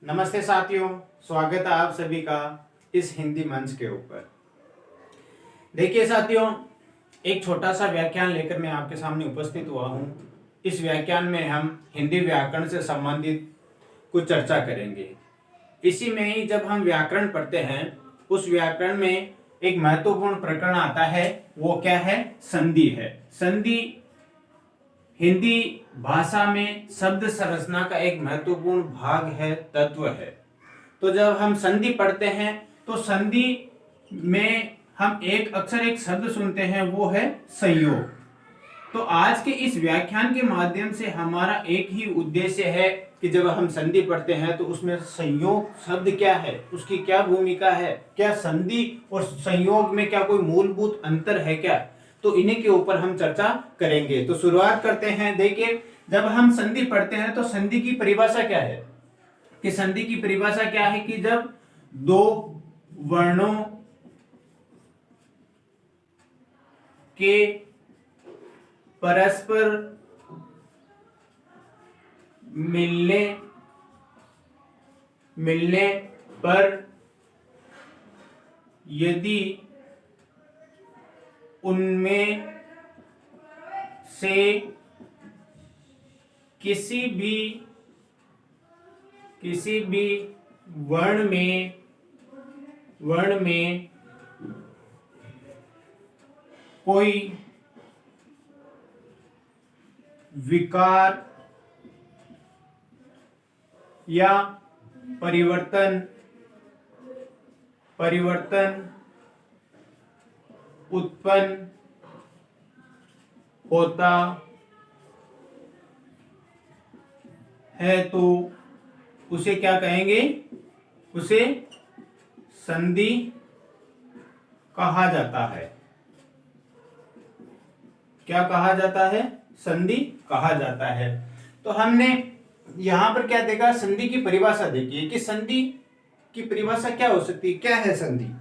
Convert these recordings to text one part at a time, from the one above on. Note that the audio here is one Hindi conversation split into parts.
नमस्ते साथियों, स्वागत है आप सभी का इस हिंदी मंच के ऊपर। देखिए साथियों, एक छोटा सा व्याख्यान लेकर मैं आपके सामने उपस्थित हुआ हूँ। इस व्याख्यान में हम हिंदी व्याकरण से संबंधित कुछ चर्चा करेंगे। इसी में ही जब हम व्याकरण पढ़ते हैं, उस व्याकरण में एक महत्वपूर्ण प्रकरण आता है। वो क्या है? संधि है। संधि हिंदी भाषा में शब्द संरचना का एक महत्वपूर्ण भाग है, तत्व है। तो जब हम संधि पढ़ते हैं तो संधि में हम अक्सर एक शब्द सुनते हैं, वो है संयोग। तो आज के इस व्याख्यान के माध्यम से हमारा एक ही उद्देश्य है कि जब हम संधि पढ़ते हैं तो उसमें संयोग शब्द क्या है, उसकी क्या भूमिका है, क्या संधि और संयोग में क्या कोई मूलभूत अंतर है क्या, तो इन्हीं के ऊपर हम चर्चा करेंगे। तो शुरुआत करते हैं। देखिए, जब हम संधि पढ़ते हैं तो संधि की परिभाषा क्या है? कि संधि की परिभाषा क्या है कि जब दो वर्णों के परस्पर मिलने पर यदि उनमें से किसी भी वर्ण में कोई विकार या परिवर्तन उत्पन्न होता है तो उसे क्या कहेंगे? उसे संधि कहा जाता है। क्या कहा जाता है? संधि कहा जाता है। तो हमने यहां पर क्या देखा? संधि की परिभाषा देखिए कि संधि की परिभाषा क्या हो सकती है। क्या है संधि?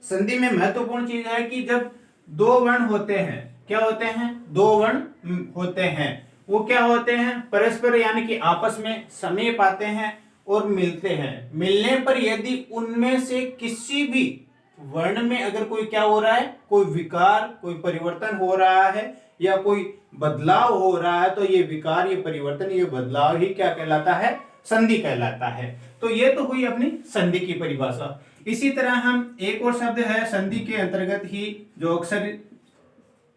संधि में महत्वपूर्ण चीज है कि जब दो वर्ण होते हैं, क्या होते हैं? दो वर्ण होते हैं। वो क्या होते हैं? परस्पर यानी कि आपस में समीप आते हैं और मिलते हैं। मिलने पर यदि उनमें से किसी भी वर्ण में अगर कोई क्या हो रहा है, कोई विकार, कोई परिवर्तन हो रहा है या कोई बदलाव हो रहा है, तो ये विकार, ये परिवर्तन, ये बदलाव ही क्या कहलाता है? संधि कहलाता है। तो ये तो हुई अपनी संधि की परिभाषा। इसी तरह हम एक और शब्द है संधि के अंतर्गत ही जो अक्सर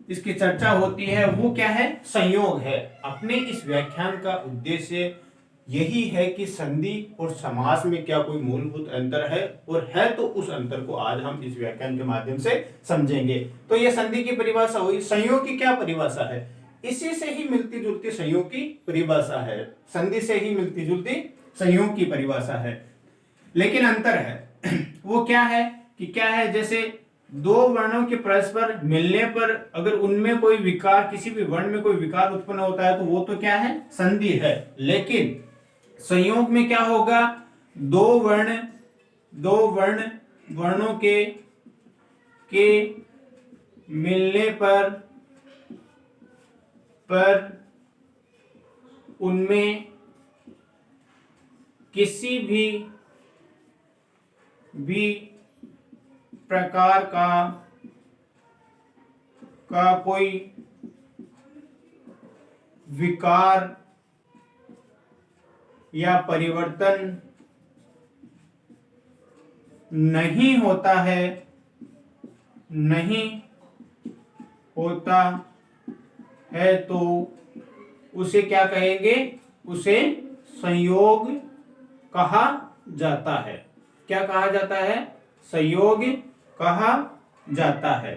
इसकी चर्चा होती है, वो क्या है? संयोग है। अपने इस व्याख्यान का उद्देश्य यही है कि संधि और समास में क्या कोई मूलभूत अंतर है, और है तो उस अंतर को आज हम इस व्याख्यान के माध्यम से समझेंगे। तो ये संधि की परिभाषा हुई। संयोग की क्या परिभाषा है? इसी से ही मिलती जुलती संयोग की परिभाषा है। संधि से ही मिलती जुलती संयोग की परिभाषा है, लेकिन अंतर है। वो क्या है कि क्या है? जैसे दो वर्णों के परस्पर मिलने पर अगर उनमें कोई विकार, किसी भी वर्ण में कोई विकार उत्पन्न होता है तो वो तो क्या है? संधि है। लेकिन संयोग में क्या होगा? दो वर्णों के मिलने पर उनमें किसी भी प्रकार का कोई विकार या परिवर्तन नहीं होता है तो उसे क्या कहेंगे? उसे संयोग कहा जाता है। क्या कहा जाता है? संयोग कहा जाता है।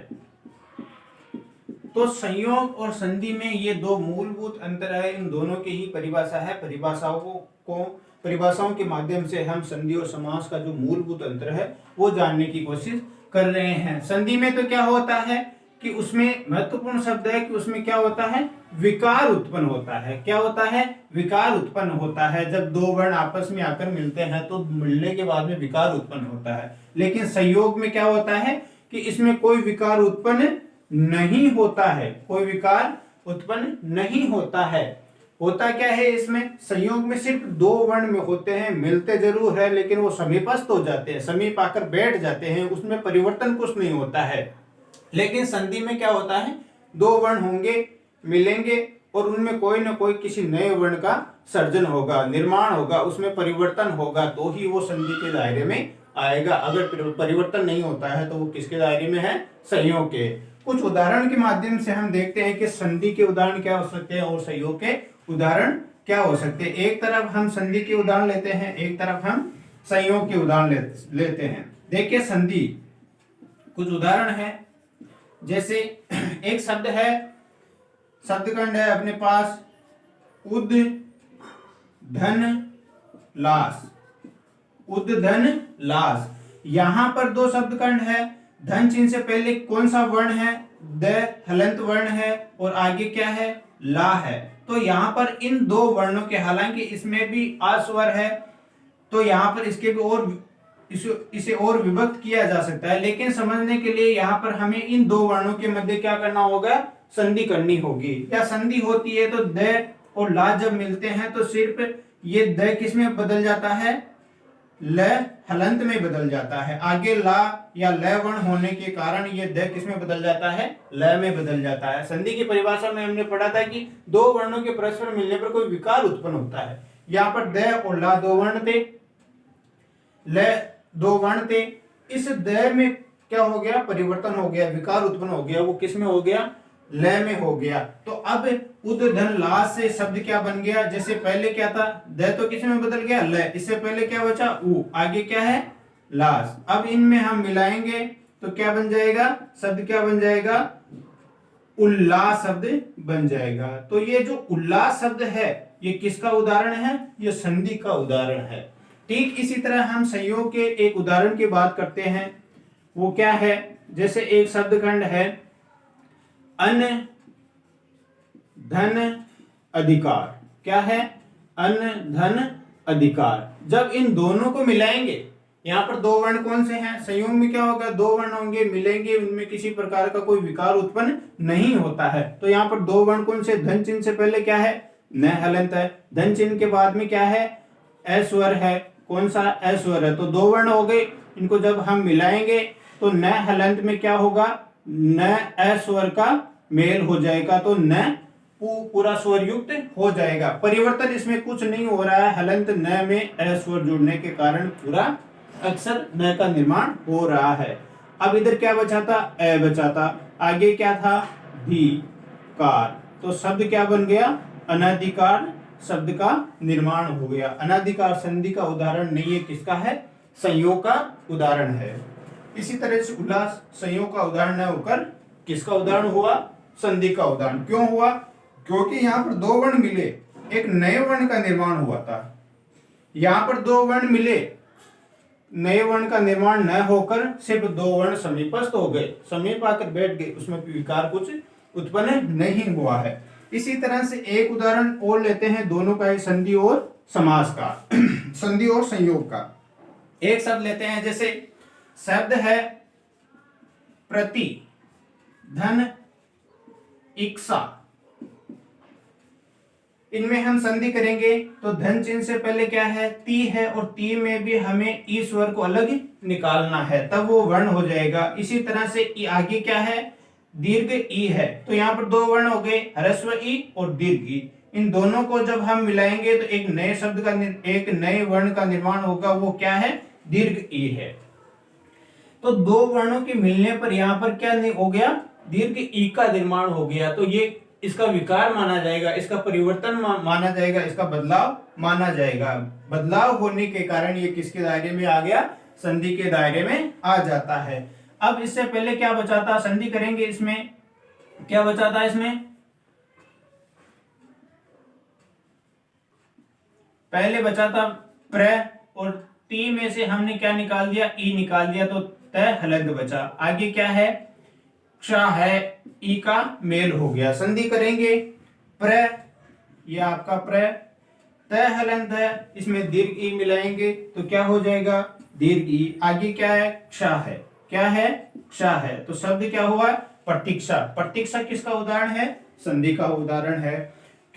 तो संयोग और संधि में ये दो मूलभूत अंतर है। इन दोनों की ही परिभाषा है। परिभाषाओं के माध्यम से हम संधि और समास का जो मूलभूत अंतर है वो जानने की कोशिश कर रहे हैं। संधि में तो क्या होता है कि उसमें महत्वपूर्ण शब्द है कि उसमें क्या होता है? विकार उत्पन्न होता है। क्या होता है? विकार उत्पन्न होता है। जब दो वर्ण आपस में आकर मिलते हैं तो मिलने के बाद में विकार उत्पन्न होता है। लेकिन संयोग में क्या होता है कि इसमें कोई विकार उत्पन्न नहीं होता है। कोई विकार उत्पन्न नहीं होता है। होता क्या है, इसमें संयोग में सिर्फ दो वर्ण में होते हैं, मिलते जरूर है लेकिन वो समीपस्थ हो जाते हैं, समीप आकर बैठ जाते हैं, उसमें परिवर्तन कुछ नहीं होता है। लेकिन संधि में क्या होता है, दो वर्ण होंगे, मिलेंगे और उनमें कोई ना कोई किसी नए वर्ण का सर्जन होगा, निर्माण होगा, उसमें परिवर्तन होगा, तो ही वो संधि के दायरे में आएगा। अगर परिवर्तन नहीं होता है तो वो किसके दायरे में है, संयोग के। कुछ उदाहरण के माध्यम से हम देखते हैं कि संधि के उदाहरण क्या हो सकते हैं और संयोग के उदाहरण क्या हो सकते हैं। एक तरफ हम संधि के उदाहरण लेते हैं, एक तरफ हम संयोग के उदाहरण लेते हैं। देखिए संधि कुछ उदाहरण है, जैसे एक शब्द है, शब्दखंड है अपने पास, उद धन लास, उद धन लास। यहां पर दो शब्दखंड है, धन चिन्ह से पहले कौन सा वर्ण है, द हलंत वर्ण है और आगे क्या है, ला है। तो यहाँ पर इन दो वर्णों के, हालांकि इसमें भी आ स्वर है तो यहाँ पर इसके भी और इसे और विभक्त किया जा सकता है, लेकिन समझने के लिए यहाँ पर हमें इन दो वर्णों के मध्य क्या करना होगा, संधि करनी होगी। या संधि होती है तो द और ला जब मिलते हैं तो सिर्फ ये द किस में बदल जाता है, ल हलंत में बदल जाता है। आगे ला या ल वर्ण होने के कारण ये द किस में बदल जाता है, ल में बदल जाता है। संधि की परिभाषा में हमने पढ़ा था कि दो वर्णों के परस्पर मिलने पर कोई विकार उत्पन्न होता है। यहाँ पर द और ला दो वर्ण थे, ल दो वर्ण थे, इस द में क्या हो गया, परिवर्तन हो गया, विकार उत्पन्न हो गया, वो किस में हो गया, ल में हो गया। तो अब उद धन लास से शब्द क्या बन गया, जैसे पहले क्या था, द तो किस में बदल गया, ल, इससे पहले क्या बचा, उ, आगे क्या है, लास। अब इनमें हम मिलाएंगे तो क्या बन जाएगा, शब्द क्या बन जाएगा, उल्लास शब्द बन जाएगा। तो ये जो उल्लास शब्द है ये किसका उदाहरण है, ये संधि का उदाहरण है। ठीक इसी तरह हम संयोग के एक उदाहरण की बात करते हैं, वो क्या है, जैसे एक शब्दखंड है, अन्न धन अधिकार। क्या है, अन्न धन अधिकार। जब इन दोनों को मिलाएंगे, यहाँ पर दो वर्ण कौन से हैं, संयोग में क्या होगा, दो वर्ण होंगे, मिलेंगे, उनमें किसी प्रकार का कोई विकार उत्पन्न नहीं होता है। तो यहाँ पर दो वर्ण कौन से, धन चिन्ह से पहले क्या है, न हलंत है, धन चिन्ह के बाद में क्या है, अस्वर है, कौन सा, अस्वर है। तो दो वर्ण हो गए, इनको जब हम मिलाएंगे तो न हलंत में क्या होगा, न अस्वर का मेल हो जाएगा, तो न पूरा स्वर युक्त हो जाएगा। परिवर्तन इसमें कुछ नहीं हो रहा है, हलंत न में अस्वर जुड़ने के कारण पूरा अक्षर न का निर्माण हो रहा है। अब इधर क्या बचा था, अ बचा था, आगे क्या था, धी कार। तो शब्द क्या बन गया, अनधिकार शब्द का निर्माण हो गया। अनधिकार संधि का उदाहरण नहीं है, किसका है, संयोग का उदाहरण है। इसी तरह से उल्लास संयोग का उदाहरण न होकर किसका उदाहरण हुआ, संधि का उदाहरण। क्यों हुआ, क्योंकि यहाँ पर दो वर्ण मिले, एक नए वर्ण का निर्माण हुआ था। यहाँ पर दो वर्ण मिले, नए वर्ण का निर्माण न होकर सिर्फ दो वर्ण समीपस्थ हो गए, समीप आकर बैठ गए, उसमें विकार कुछ उत्पन्न नहीं हुआ है। इसी तरह से एक उदाहरण और लेते हैं, दोनों का है, संधि और समास का संधि और संयोग का। एक शब्द लेते हैं, जैसे शब्द है प्रति धन इक्सा। इनमें हम संधि करेंगे तो धन चिन्ह से पहले क्या है, ती है, और ती में भी हमें ई स्वर को अलग निकालना है, तब वो वर्ण हो जाएगा। इसी तरह से आगे क्या है, दीर्घ ई है, तो यहाँ पर दो वर्ण हो गए, ह्रस्व ई और दीर्घ ई। इन दोनों को जब हम मिलाएंगे तो एक नए शब्द का, एक नए वर्ण का निर्माण होगा, वो क्या है, दीर्घ ई है। तो दो वर्णों के मिलने पर यहाँ पर क्या नहीं हो गया, दीर्घ ई का निर्माण हो गया। तो ये इसका विकार माना जाएगा, इसका परिवर्तन माना जाएगा, इसका बदलाव माना जाएगा। बदलाव होने के कारण ये किसके दायरे में आ गया, संधि के दायरे में आ जाता है। अब इससे पहले क्या बचा था, संधि करेंगे, इसमें क्या बचा था, इसमें पहले बचा था प्र, और ती में से हमने क्या निकाल दिया, ई निकाल दिया, तो त हलंत बचा। आगे क्या है, क्ष है, ई का मेल हो गया। संधि करेंगे, प्र, ये आपका प्र, त हलंत है, इसमें दीर्घ ई मिलाएंगे तो क्या हो जाएगा, दीर्घ ई। आगे क्या है, क्ष है, क्या है, क्ष है, तो शब्द क्या हुआ, प्रतीक्षा। प्रतीक्षा किसका उदाहरण है, संधि का उदाहरण है।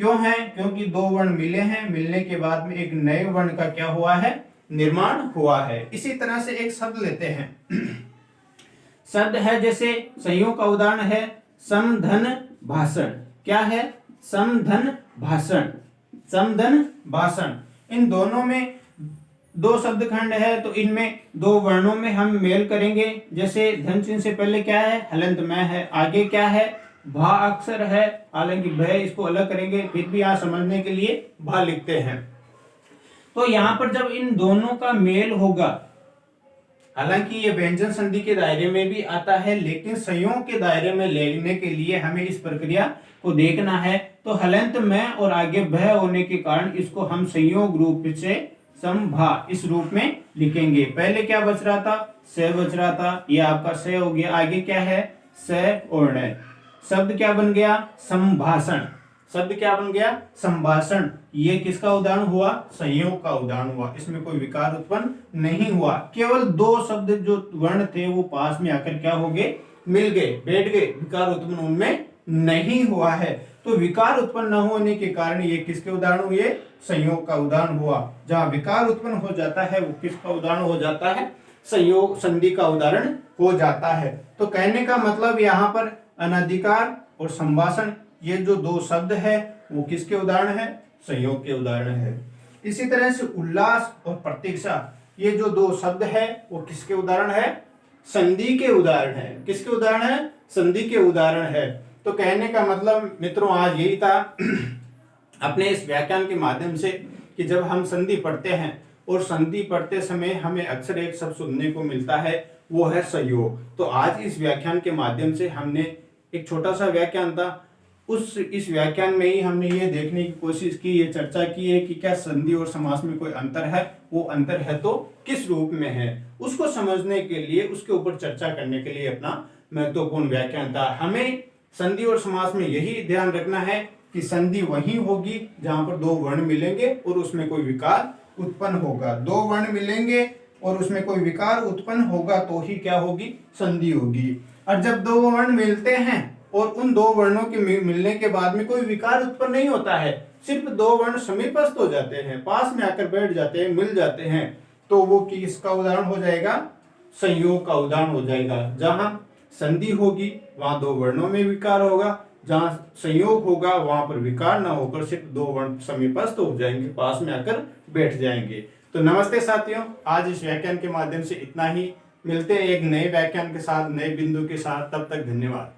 क्यों है? क्योंकि दो वर्ण मिले हैं, मिलने के बाद में एक नए वर्ण का क्या हुआ है? निर्माण हुआ है। इसी तरह से एक शब्द लेते हैं शब्द है जैसे संयोग का उदाहरण है समधन भाषण। क्या है? समधन भाषण। समधन भाषण। इन दोनों में दो शब्द खंड है तो इनमें दो वर्णों में हम मेल करेंगे। जैसे धन चिन्ह से पहले क्या है? हलंत में है। आगे क्या है? भा अक्षर है। हालांकि भय इसको अलग करेंगे, फिर भी यहाँ समझने के लिए भा लिखते हैं। तो यहाँ पर जब इन दोनों का मेल होगा, हालांकि ये व्यंजन संधि के दायरे में भी आता है, लेकिन संयोग के दायरे में लेने के लिए हमें इस प्रक्रिया को देखना है। तो हलंत में और आगे भय होने के कारण इसको हम संयोग रूप से समभा इस रूप में लिखेंगे। पहले क्या बच रहा था? स बच रहा था, ये आपका स हो गया। आगे क्या है? स और ण। शब्द क्या बन गया? संभाषण। शब्द क्या बन गया? संभाषण। ये किसका उदाहरण हुआ? संयोग का उदाहरण हुआ। इसमें कोई विकार उत्पन्न नहीं हुआ। केवल दो शब्द जो वर्ण थे वो पास में आकर क्या हो गए? मिल गए, बैठ गए। विकार उत्पन्न उनमें नहीं हुआ है। तो विकार उत्पन्न न होने के कारण ये किसके उदाहरण हुए? संयोग का उदाहरण हुआ। जहां विकार उत्पन्न हो जाता है वो किसका उदाहरण हो जाता है? संयोग संधि का उदाहरण हो जाता है। तो कहने का मतलब यहाँ पर अनधिकार और संभाषण, ये जो दो शब्द है वो किसके उदाहरण है? संयोग के उदाहरण है। इसी तरह से उल्लास और प्रतीक्षा, ये जो दो शब्द है वो किसके उदाहरण है? संधि के उदाहरण है। किसके उदाहरण है? संधि के उदाहरण है। तो कहने का मतलब मित्रों आज यही था अपने इस व्याख्यान के माध्यम से कि जब हम संधि पढ़ते हैं और संधि पढ़ते समय हमें अक्सर एक शब्द सुनने को मिलता है, वो है संयोग। तो आज इस व्याख्यान के माध्यम से हमने एक छोटा सा व्याख्यान था, इस व्याख्यान में ही हमने ये देखने की कोशिश की, ये चर्चा की है कि क्या संधि और समास में कोई अंतर है, वो अंतर है तो किस रूप में है, उसको समझने के लिए, उसके ऊपर चर्चा करने के लिए अपना महत्वपूर्ण व्याख्यान था। हमें संधि और समास में यही ध्यान रखना है कि संधि वही होगी जहां पर दो वर्ण मिलेंगे और उसमें कोई विकार उत्पन्न होगा। दो वर्ण मिलेंगे और उसमें कोई विकार उत्पन्न होगा तो ही क्या होगी? संधि होगी। और जब दो वर्ण मिलते हैं और उन दो वर्णों के मिलने के बाद में कोई विकार उत्पन्न नहीं होता है, सिर्फ दो वर्ण समीपस्थ हो जाते हैं, पास में आकर बैठ जाते हैं, मिल जाते हैं, तो वो किसका उदाहरण हो जाएगा? संयोग का उदाहरण हो जाएगा। जहां संधि होगी वहां दो वर्णों में विकार होगा, जहां संयोग होगा वहां पर विकार ना होकर सिर्फ दो वर्ण समीपस्थ हो जाएंगे, पास में आकर बैठ जाएंगे। तो नमस्ते साथियों, आज इस व्याख्यान के माध्यम से इतना ही। मिलते हैं एक नए व्याख्यान के साथ, नए बिंदु के साथ। तब तक धन्यवाद।